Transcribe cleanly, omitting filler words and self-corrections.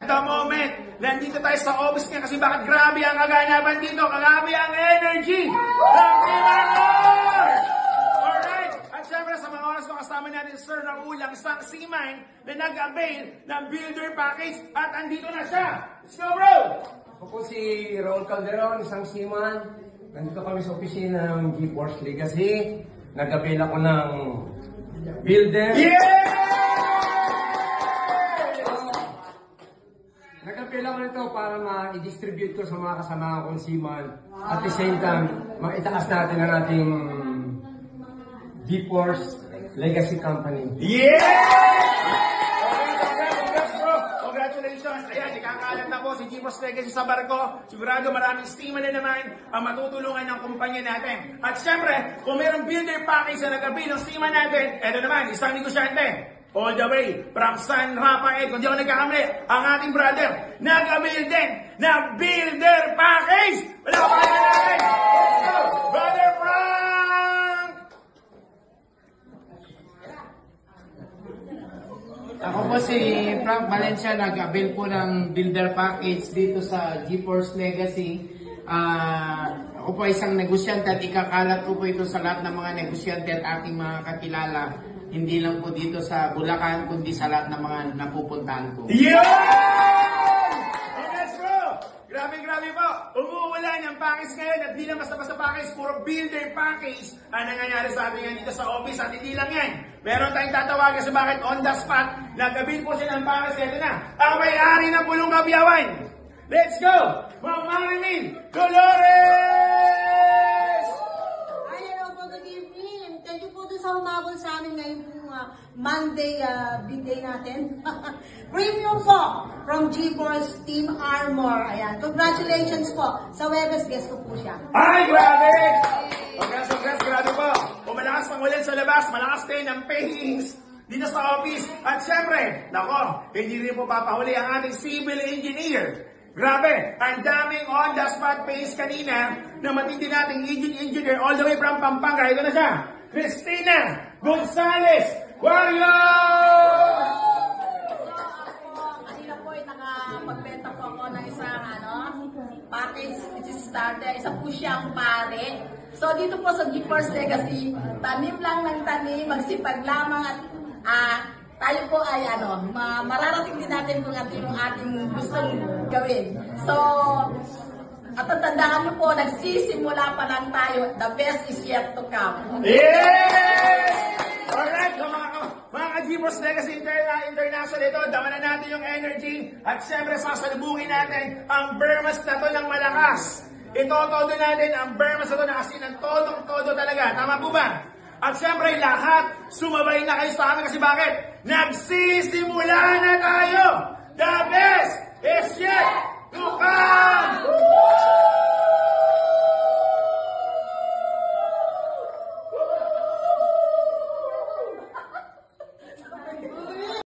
The moment, nandito tayo sa office niya kasi bakit grabe ang kaganapan dito, grabe ang energy ng Pinagor! Alright, at syempre sa mga oras na kasama natin Sir Raul, ang isang seaman na nag-avail ng builder package at andito na siya. Let's go, bro! Ako po si Raul Calderon, isang seaman. Nandito kami sa opisina ng GeForce Legacy. Nag-avail ako ng builder. Yeah! Nag-avail ako nito para ma-distribute ko sa mga kasama kong seaman. At the same time, maitaas natin ang ating GeForce Legacy Company. Yeah! Congrats, bro! Congratulations! Ayan, ikakalat na po si GeForce Legacy sa barko. Sigurado maraming steam na naman ang matutulungan ng kumpanya natin. At syempre, kung mayroong builder package na nag-avail ng steam natin, eto naman, isang negosyante. All the way from San Rafael, kung di ako nagkakamali, ang ating brother, nag-avail din na builder package! Wala pa kayo natin! Let's go! Brother Frank! Ako po si Frank Valencia, nag-avail po ng builder package dito sa GeForce Legacy. Ako po isang negosyante at ikakalat ko po ito sa lahat ng mga negosyante at aking mga kakilala. Hindi lang po dito sa Bulacan, kundi sa lahat ng mga napupuntahan ko. Yeah! Congrats, bro! Grabe po. Umuulan ang package ngayon at di na basta-basta package, puro builder package ang nangyayari sa atin dito sa office at hindi lang yan. Meron tayong tatawagan sa bakit on the spot. Nag-avail po siya ng package. Ito na, ang may-ari ng Pulong Kabiyawan. Let's go! Ma'am Marilyn Dolores! Hello po, good evening. Thank you po sa humabol sa amin ngayon po Monday big day natin. Premium po from GeForce Team Armor. Ayan, congratulations po. Sa Webes, guest ko po siya. Ay, grabe! Congrats, grabe po. Kung malakas pang ulan sa labas, malakas din ang pahings dito sa office. At syempre, nako, hindi rin po papahuli ang ating civil engineer. Grabe, ang daming on-the-spot pays kanina na matindi nating engineer all the way from Pampanga. Ito na siya, Cristina Gonzalez Warrior! Kanina po ay nakapagbenta po ako ng isang package which is starter. Isa po siyang pare. So dito po sa GeForce Legacy, tanim lang ng tanim, magsipag lamang at tayo po ay mararating din natin kung ano yung ating gustong gawin. So, at tandaan niyo po, nagsisimula pa lang tayo. The best is yet to come. Yes! Alright, so mga ka-GeForce Legacy International, ito, dama na natin yung energy at syempre sasalubungin natin ang Bermas na to ng malakas. Ito-todo natin ang Bermas na to na kasi ng todong-todo talaga. Tama po ba? At syempre lahat, sumabay na kayo sa amin kasi bakit? Nagsisimula na